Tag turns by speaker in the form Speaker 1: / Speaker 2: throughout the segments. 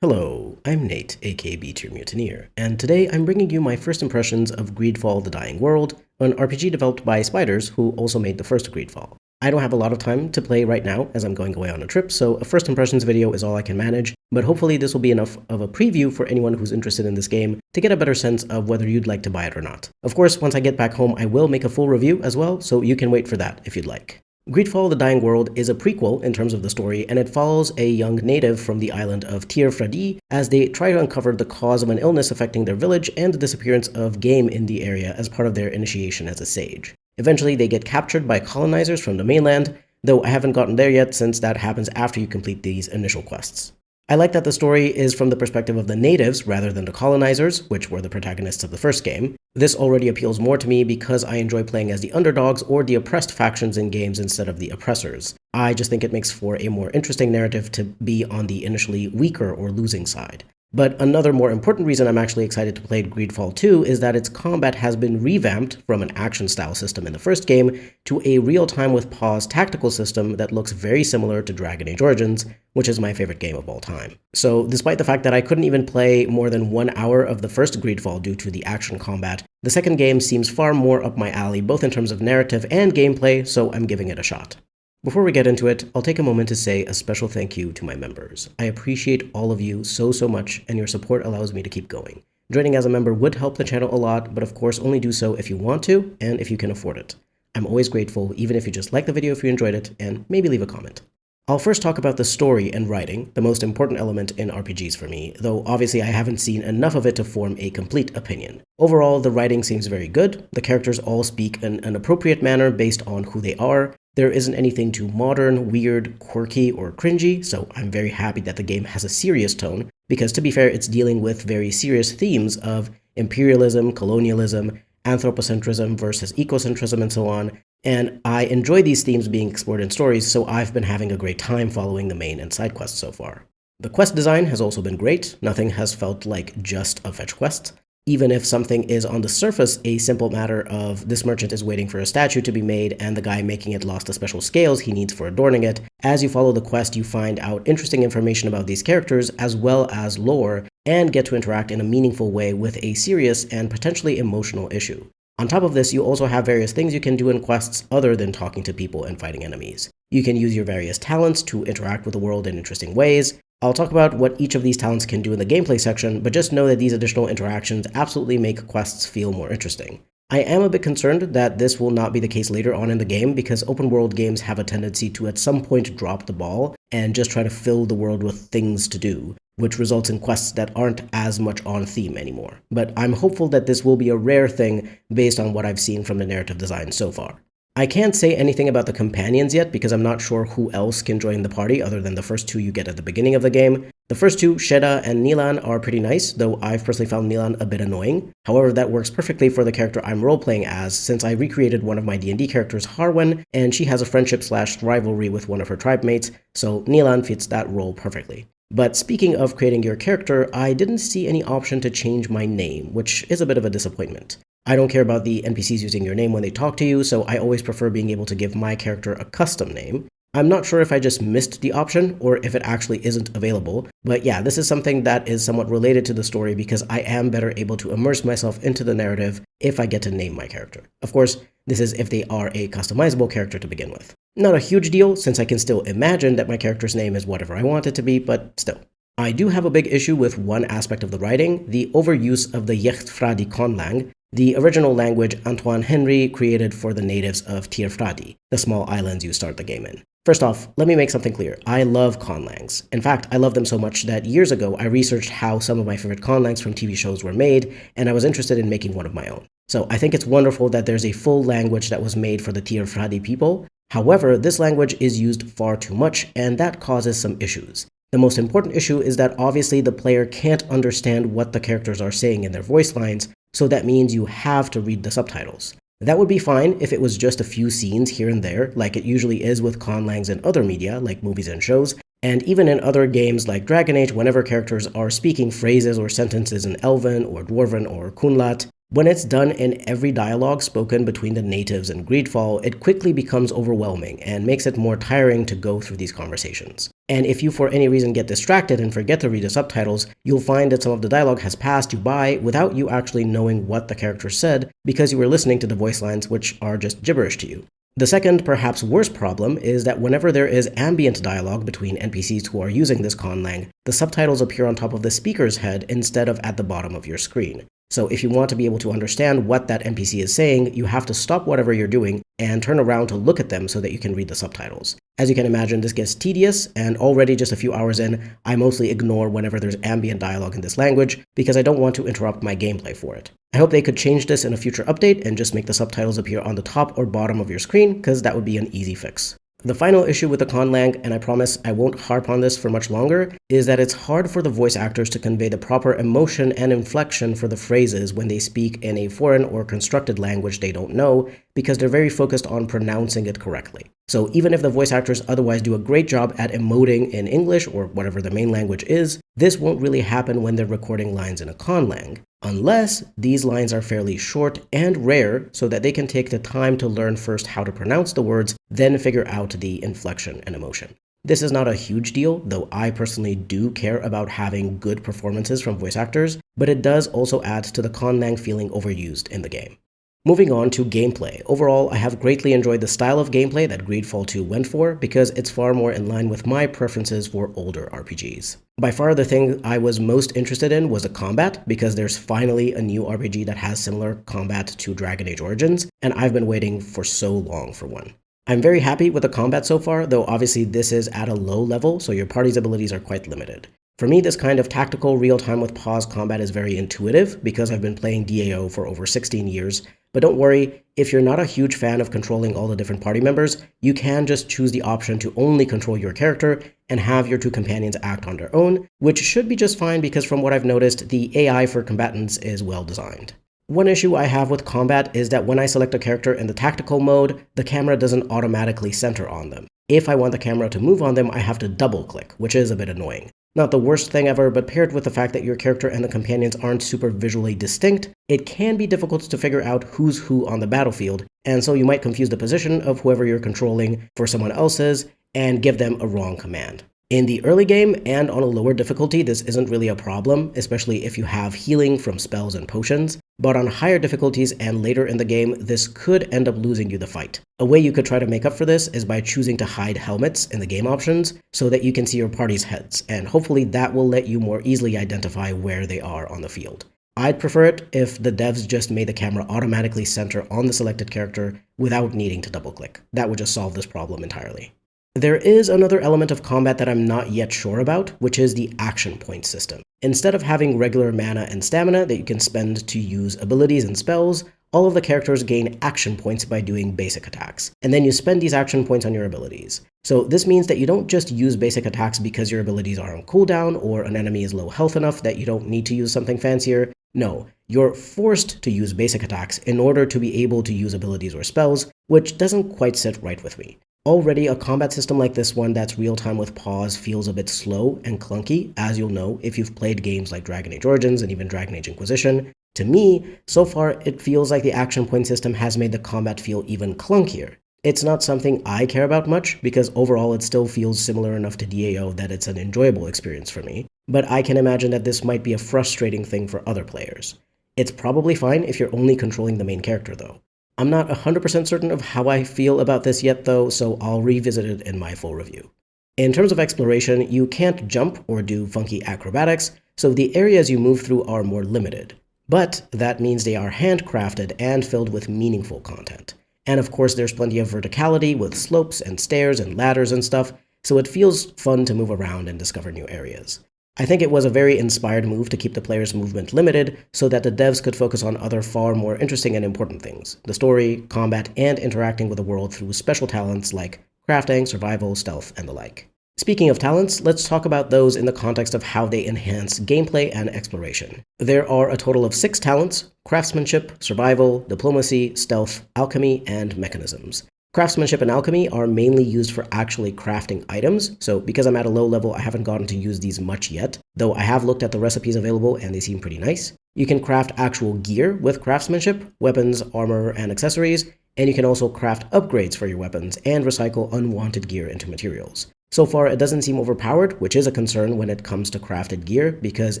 Speaker 1: Hello, I'm Nate, aka B-Tier Mutineer, and today I'm bringing you my first impressions of Greedfall: The Dying World, an RPG developed by Spiders, who also made the first Greedfall. I don't have a lot of time to play right now as I'm going away on a trip, so a first impressions video is all I can manage, but hopefully this will be enough of a preview for anyone who's interested in this game to get a better sense of whether you'd like to buy it or not. Of course, once I get back home, I will make a full review as well, so you can wait for that if you'd like. Greedfall: The Dying World is a prequel in terms of the story, and it follows a young native from the island of Tir Fradi as they try to uncover the cause of an illness affecting their village and the disappearance of game in the area as part of their initiation as a sage. Eventually, they get captured by colonizers from the mainland, though I haven't gotten there yet since that happens after you complete these initial quests. I like that the story is from the perspective of the natives rather than the colonizers, which were the protagonists of the first game. This already appeals more to me because I enjoy playing as the underdogs or the oppressed factions in games instead of the oppressors. I just think it makes for a more interesting narrative to be on the initially weaker or losing side. But another more important reason I'm actually excited to play Greedfall 2 is that its combat has been revamped from an action-style system in the first game to a real-time with pause tactical system that looks very similar to Dragon Age Origins, which is my favorite game of all time. So despite the fact that I couldn't even play more than 1 hour of the first Greedfall due to the action combat, the second game seems far more up my alley both in terms of narrative and gameplay, so I'm giving it a shot. Before we get into it, I'll take a moment to say a special thank you to my members. I appreciate all of you so much, and your support allows me to keep going. Joining as a member would help the channel a lot, but of course only do so if you want to, and if you can afford it. I'm always grateful, even if you just like the video if you enjoyed it, and maybe leave a comment. I'll first talk about the story and writing, the most important element in RPGs for me, though obviously I haven't seen enough of it to form a complete opinion. Overall, the writing seems very good, the characters all speak in an appropriate manner based on who they are, there isn't anything too modern, weird, quirky, or cringy, so I'm very happy that the game has a serious tone, because to be fair, it's dealing with very serious themes of imperialism, colonialism, anthropocentrism versus ecocentrism, and so on, and I enjoy these themes being explored in stories, so I've been having a great time following the main and side quests so far. The quest design has also been great, nothing has felt like just a fetch quest. Even if something is on the surface a simple matter of this merchant is waiting for a statue to be made and the guy making it lost the special scales he needs for adorning it, as you follow the quest you find out interesting information about these characters as well as lore and get to interact in a meaningful way with a serious and potentially emotional issue. On top of this, you also have various things you can do in quests other than talking to people and fighting enemies. You can use your various talents to interact with the world in interesting ways. I'll talk about what each of these talents can do in the gameplay section, but just know that these additional interactions absolutely make quests feel more interesting. I am a bit concerned that this will not be the case later on in the game because open world games have a tendency to at some point drop the ball and just try to fill the world with things to do, which results in quests that aren't as much on theme anymore. But I'm hopeful that this will be a rare thing based on what I've seen from the narrative design so far. I can't say anything about the companions yet because I'm not sure who else can join the party other than the first two you get at the beginning of the game. The first two, Sheda and Nilan, are pretty nice, though I've personally found Nilan a bit annoying. However, that works perfectly for the character I'm role-playing as, since I recreated one of my D&D characters, Harwin, and she has a friendship/rivalry with one of her tribe mates, so Nilan fits that role perfectly. But speaking of creating your character, I didn't see any option to change my name, which is a bit of a disappointment. I don't care about the NPCs using your name when they talk to you, so I always prefer being able to give my character a custom name. I'm not sure if I just missed the option or if it actually isn't available, but yeah, this is something that is somewhat related to the story because I am better able to immerse myself into the narrative if I get to name my character. Of course, this is if they are a customizable character to begin with. Not a huge deal, since I can still imagine that my character's name is whatever I want it to be, but still. I do have a big issue with one aspect of the writing, the overuse of the Yecht Fradi conlang, the original language Antoine Henry created for the natives of Tir Fradi, the small islands you start the game in. First off, let me make something clear. I love conlangs. In fact, I love them so much that years ago I researched how some of my favorite conlangs from TV shows were made, and I was interested in making one of my own. So I think it's wonderful that there's a full language that was made for the Tir Fradi people. However, this language is used far too much, and that causes some issues. The most important issue is that obviously the player can't understand what the characters are saying in their voice lines, so that means you have to read the subtitles. That would be fine if it was just a few scenes here and there, like it usually is with conlangs in other media, like movies and shows, and even in other games like Dragon Age, whenever characters are speaking phrases or sentences in Elven or Dwarven or Kunlat, when it's done in every dialogue spoken between the natives and Greedfall, it quickly becomes overwhelming and makes it more tiring to go through these conversations. And if you for any reason get distracted and forget to read the subtitles, you'll find that some of the dialogue has passed you by without you actually knowing what the character said because you were listening to the voice lines which are just gibberish to you. The second, perhaps worse problem is that whenever there is ambient dialogue between NPCs who are using this conlang, the subtitles appear on top of the speaker's head instead of at the bottom of your screen. So if you want to be able to understand what that NPC is saying, you have to stop whatever you're doing and turn around to look at them so that you can read the subtitles. As you can imagine, this gets tedious, and already just a few hours in, I mostly ignore whenever there's ambient dialogue in this language because I don't want to interrupt my gameplay for it. I hope they could change this in a future update and just make the subtitles appear on the top or bottom of your screen, because that would be an easy fix. The final issue with the conlang, and I promise I won't harp on this for much longer, is that it's hard for the voice actors to convey the proper emotion and inflection for the phrases when they speak in a foreign or constructed language they don't know, because they're very focused on pronouncing it correctly. So even if the voice actors otherwise do a great job at emoting in English or whatever the main language is, this won't really happen when they're recording lines in a conlang. Unless these lines are fairly short and rare so that they can take the time to learn first how to pronounce the words, then figure out the inflection and emotion. This is not a huge deal, though I personally do care about having good performances from voice actors, but it does also add to the conlang feeling overused in the game. Moving on to gameplay. Overall, I have greatly enjoyed the style of gameplay that Greedfall 2 went for because it's far more in line with my preferences for older RPGs. By far, the thing I was most interested in was the combat, because there's finally a new RPG that has similar combat to Dragon Age Origins, and I've been waiting for so long for one. I'm very happy with the combat so far, though obviously this is at a low level, so your party's abilities are quite limited. For me, this kind of tactical, real-time with pause combat is very intuitive because I've been playing DAO for over 16 years, but don't worry, if you're not a huge fan of controlling all the different party members, you can just choose the option to only control your character and have your two companions act on their own, which should be just fine because from what I've noticed, the AI for combatants is well designed. One issue I have with combat is that when I select a character in the tactical mode, the camera doesn't automatically center on them. If I want the camera to move on them, I have to double-click, which is a bit annoying. Not the worst thing ever, but paired with the fact that your character and the companions aren't super visually distinct, it can be difficult to figure out who's who on the battlefield, and so you might confuse the position of whoever you're controlling for someone else's and give them a wrong command. In the early game and on a lower difficulty, this isn't really a problem, especially if you have healing from spells and potions, but on higher difficulties and later in the game, this could end up losing you the fight. A way you could try to make up for this is by choosing to hide helmets in the game options so that you can see your party's heads, and hopefully that will let you more easily identify where they are on the field. I'd prefer it if the devs just made the camera automatically center on the selected character without needing to double-click. That would just solve this problem entirely. There is another element of combat that I'm not yet sure about, which is the action point system. Instead of having regular mana and stamina that you can spend to use abilities and spells, all of the characters gain action points by doing basic attacks, and then you spend these action points on your abilities. So this means that you don't just use basic attacks because your abilities are on cooldown or an enemy is low health enough that you don't need to use something fancier. No, you're forced to use basic attacks in order to be able to use abilities or spells, which doesn't quite sit right with me. Already, a combat system like this one that's real-time with pause feels a bit slow and clunky, as you'll know if you've played games like Dragon Age Origins and even Dragon Age Inquisition. To me, so far, it feels like the action point system has made the combat feel even clunkier. It's not something I care about much, because overall it still feels similar enough to DAO that it's an enjoyable experience for me, but I can imagine that this might be a frustrating thing for other players. It's probably fine if you're only controlling the main character, though. I'm not 100% certain of how I feel about this yet though, so I'll revisit it in my full review. In terms of exploration, you can't jump or do funky acrobatics, so the areas you move through are more limited. But that means they are handcrafted and filled with meaningful content. And of course there's plenty of verticality with slopes and stairs and ladders and stuff, so it feels fun to move around and discover new areas. I think it was a very inspired move to keep the player's movement limited so that the devs could focus on other far more interesting and important things: the story, combat, and interacting with the world through special talents like crafting, survival, stealth, and the like. Speaking of talents, let's talk about those in the context of how they enhance gameplay and exploration. There are a total of 6 talents: craftsmanship, survival, diplomacy, stealth, alchemy, and mechanisms. Craftsmanship and alchemy are mainly used for actually crafting items, so because I'm at a low level, I haven't gotten to use these much yet, though I have looked at the recipes available and they seem pretty nice. You can craft actual gear with craftsmanship, weapons, armor, and accessories, and you can also craft upgrades for your weapons and recycle unwanted gear into materials. So far, it doesn't seem overpowered, which is a concern when it comes to crafted gear, because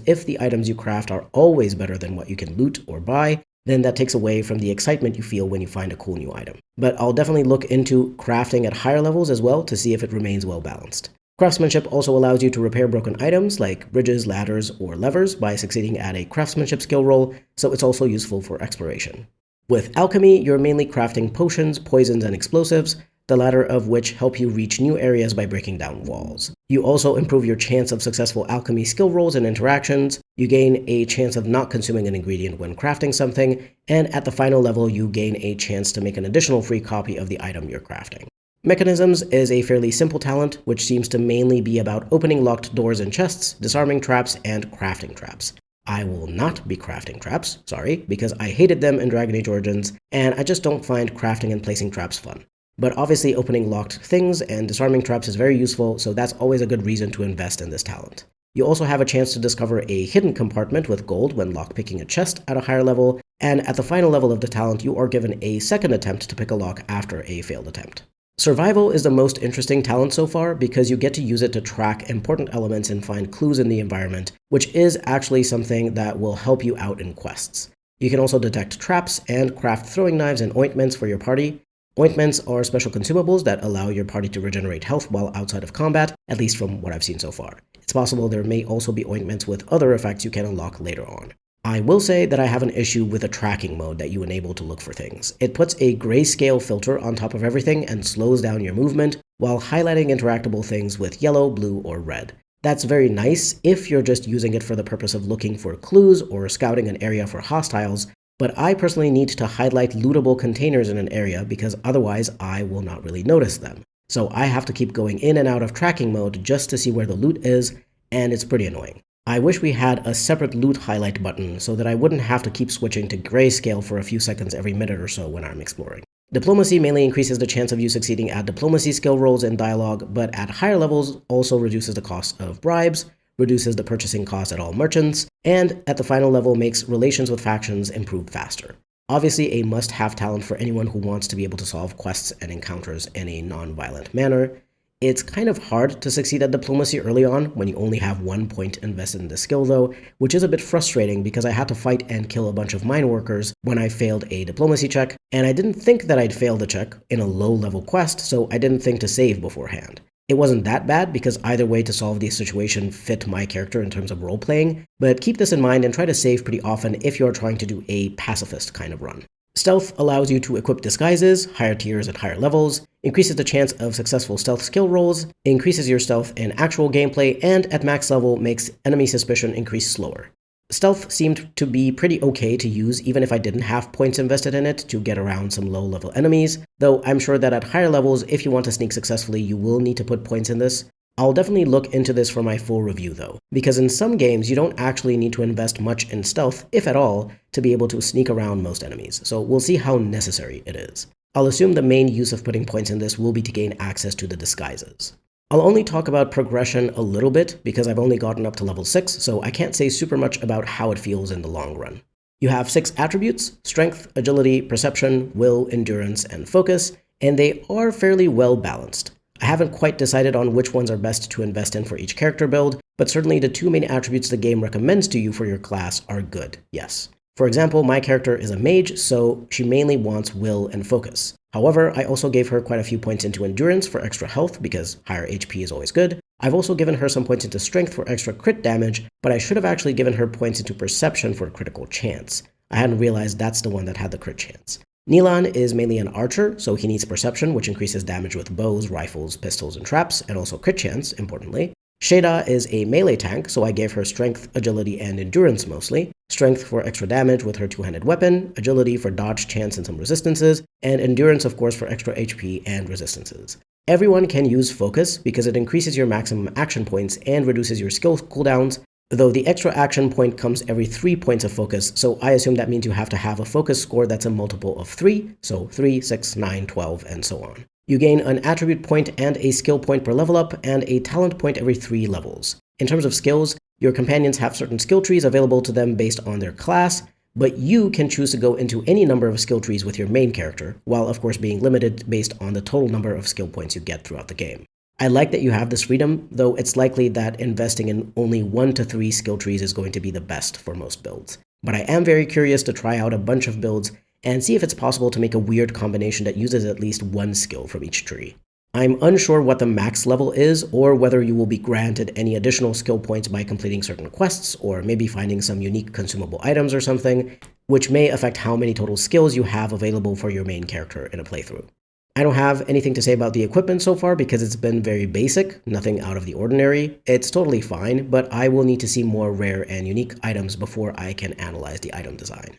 Speaker 1: if the items you craft are always better than what you can loot or buy, then that takes away from the excitement you feel when you find a cool new item. But I'll definitely look into crafting at higher levels as well to see if it remains well balanced. Craftsmanship also allows you to repair broken items like bridges, ladders, or levers by succeeding at a craftsmanship skill roll, so it's also useful for exploration. With alchemy, you're mainly crafting potions, poisons, and explosives, the latter of which help you reach new areas by breaking down walls. You also improve your chance of successful alchemy skill rolls and interactions, you gain a chance of not consuming an ingredient when crafting something, and at the final level you gain a chance to make an additional free copy of the item you're crafting. Mechanisms is a fairly simple talent, which seems to mainly be about opening locked doors and chests, disarming traps, and crafting traps. I will not be crafting traps, sorry, because I hated them in Dragon Age Origins, and I just don't find crafting and placing traps fun. But obviously opening locked things and disarming traps is very useful, so that's always a good reason to invest in this talent. You also have a chance to discover a hidden compartment with gold when lockpicking a chest at a higher level, and at the final level of the talent you are given a second attempt to pick a lock after a failed attempt. Survival is the most interesting talent so far because you get to use it to track important elements and find clues in the environment, which is actually something that will help you out in quests. You can also detect traps and craft throwing knives and ointments for your party. Ointments are special consumables that allow your party to regenerate health while outside of combat, at least from what I've seen so far. It's possible there may also be ointments with other effects you can unlock later on. I will say that I have an issue with the tracking mode that you enable to look for things. It puts a grayscale filter on top of everything and slows down your movement, while highlighting interactable things with yellow, blue, or red. That's very nice if you're just using it for the purpose of looking for clues or scouting an area for hostiles, but I personally need to highlight lootable containers in an area because otherwise I will not really notice them. So I have to keep going in and out of tracking mode just to see where the loot is, and it's pretty annoying. I wish we had a separate loot highlight button so that I wouldn't have to keep switching to grayscale for a few seconds every minute or so when I'm exploring. Diplomacy mainly increases the chance of you succeeding at diplomacy skill rolls and dialogue, but at higher levels also reduces the cost of bribes, reduces the purchasing cost at all merchants, and at the final level makes relations with factions improve faster. Obviously a must-have talent for anyone who wants to be able to solve quests and encounters in a non-violent manner. It's kind of hard to succeed at diplomacy early on when you only have 1 point invested in the skill though, which is a bit frustrating because I had to fight and kill a bunch of mine workers when I failed a diplomacy check, and I didn't think that I'd failed the check in a low-level quest, so I didn't think to save beforehand. It wasn't that bad because either way to solve the situation fit my character in terms of role-playing, but keep this in mind and try to save pretty often if you're trying to do a pacifist kind of run. Stealth allows you to equip disguises, higher tiers at higher levels, increases the chance of successful stealth skill rolls, increases your stealth in actual gameplay, and at max level makes enemy suspicion increase slower. Stealth seemed to be pretty okay to use even if I didn't have points invested in it to get around some low-level enemies, though I'm sure that at higher levels, if you want to sneak successfully, you will need to put points in this. I'll definitely look into this for my full review though, because in some games you don't actually need to invest much in stealth, if at all, to be able to sneak around most enemies, so we'll see how necessary it is. I'll assume the main use of putting points in this will be to gain access to the disguises. I'll only talk about progression a little bit because I've only gotten up to level 6, so I can't say super much about how it feels in the long run. You have 6 attributes: strength, agility, perception, will, endurance, and focus, and they are fairly well balanced. I haven't quite decided on which ones are best to invest in for each character build, but certainly the 2 main attributes the game recommends to you for your class are good, yes. For example, my character is a mage, so she mainly wants will and focus. However, I also gave her quite a few points into endurance for extra health because higher HP is always good. I've also given her some points into strength for extra crit damage, but I should have actually given her points into perception for critical chance. I hadn't realized that's the one that had the crit chance. Nilan is mainly an archer, so he needs perception, which increases damage with bows, rifles, pistols, and traps, and also crit chance, importantly. Shada is a melee tank, so I gave her strength, agility, and endurance mostly. Strength for extra damage with her 2-handed weapon, agility for dodge, chance, and some resistances, and endurance, of course, for extra HP and resistances. Everyone can use focus because it increases your maximum action points and reduces your skill cooldowns, though the extra action point comes every 3 points of focus, so I assume that means you have to have a focus score that's a multiple of 3, so 3, 6, 9, 12, and so on. You gain an attribute point and a skill point per level up, and a talent point every 3 levels. In terms of skills, your companions have certain skill trees available to them based on their class, but you can choose to go into any number of skill trees with your main character, while of course being limited based on the total number of skill points you get throughout the game. I like that you have this freedom, though it's likely that investing in only 1 to 3 skill trees is going to be the best for most builds. But I am very curious to try out a bunch of builds and see if it's possible to make a weird combination that uses at least one skill from each tree. I'm unsure what the max level is, or whether you will be granted any additional skill points by completing certain quests, or maybe finding some unique consumable items or something, which may affect how many total skills you have available for your main character in a playthrough. I don't have anything to say about the equipment so far because it's been very basic, nothing out of the ordinary. It's totally fine, but I will need to see more rare and unique items before I can analyze the item design.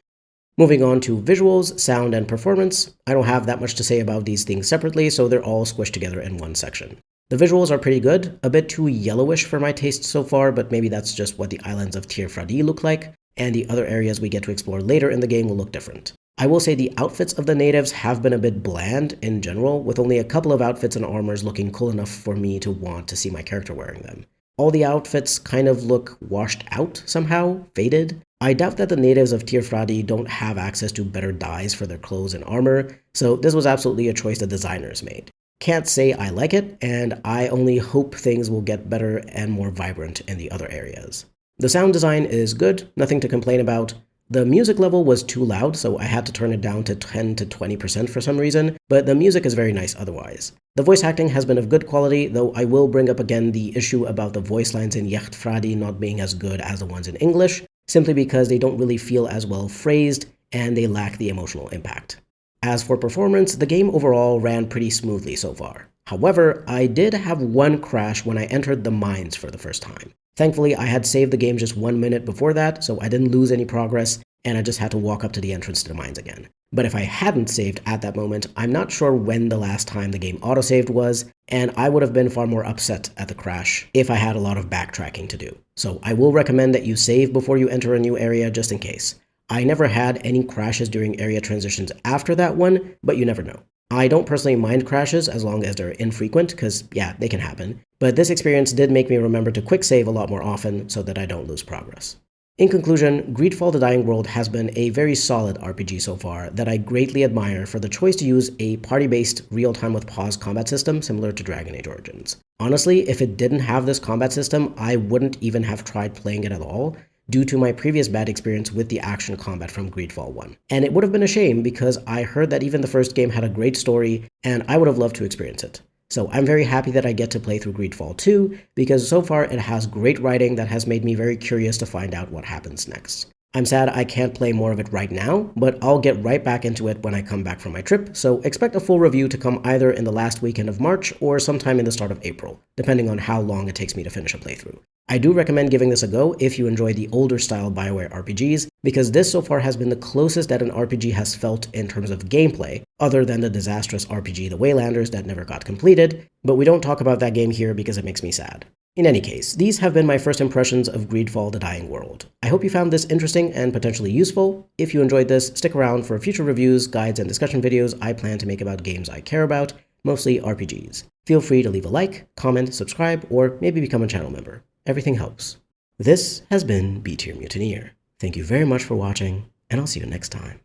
Speaker 1: Moving on to visuals, sound, and performance, I don't have that much to say about these things separately, so they're all squished together in one section. The visuals are pretty good, a bit too yellowish for my taste so far, but maybe that's just what the islands of Tir look like, and the other areas we get to explore later in the game will look different. I will say the outfits of the natives have been a bit bland in general, with only a couple of outfits and armors looking cool enough for me to want to see my character wearing them. All the outfits kind of look washed out somehow, faded. I doubt that the natives of Tir don't have access to better dyes for their clothes and armor, so this was absolutely a choice the designers made. Can't say I like it, and I only hope things will get better and more vibrant in the other areas. The sound design is good, nothing to complain about. The music level was too loud, so I had to turn it down to 10 to 20% for some reason, but the music is very nice otherwise. The voice acting has been of good quality, though I will bring up again the issue about the voice lines in Yacht Fradi not being as good as the ones in English, simply because they don't really feel as well phrased and they lack the emotional impact. As for performance, the game overall ran pretty smoothly so far. However, I did have one crash when I entered the mines for the first time. Thankfully, I had saved the game just 1 minute before that, so I didn't lose any progress, and I just had to walk up to the entrance to the mines again. But if I hadn't saved at that moment, I'm not sure when the last time the game autosaved was, and I would have been far more upset at the crash if I had a lot of backtracking to do. So I will recommend that you save before you enter a new area just in case. I never had any crashes during area transitions after that one, but you never know. I don't personally mind crashes as long as they're infrequent, because yeah, they can happen. But this experience did make me remember to quick save a lot more often so that I don't lose progress. In conclusion, Greedfall the Dying World has been a very solid RPG so far that I greatly admire for the choice to use a party-based real-time with pause combat system similar to Dragon Age Origins. Honestly, if it didn't have this combat system, I wouldn't even have tried playing it at all, due to my previous bad experience with the action combat from Greedfall 1. And it would have been a shame because I heard that even the first game had a great story, and I would have loved to experience it. So I'm very happy that I get to play through Greedfall 2, because so far it has great writing that has made me very curious to find out what happens next. I'm sad I can't play more of it right now, but I'll get right back into it when I come back from my trip, so expect a full review to come either in the last weekend of March or sometime in the start of April, depending on how long it takes me to finish a playthrough. I do recommend giving this a go if you enjoy the older style BioWare RPGs, because this so far has been the closest that an RPG has felt in terms of gameplay, other than the disastrous RPG The Waylanders that never got completed, but we don't talk about that game here because it makes me sad. In any case, these have been my first impressions of Greedfall the Dying World. I hope you found this interesting and potentially useful. If you enjoyed this, stick around for future reviews, guides, and discussion videos I plan to make about games I care about, mostly RPGs. Feel free to leave a like, comment, subscribe, or maybe become a channel member. Everything helps. This has been B Tier Mutineer. Thank you very much for watching, and I'll see you next time.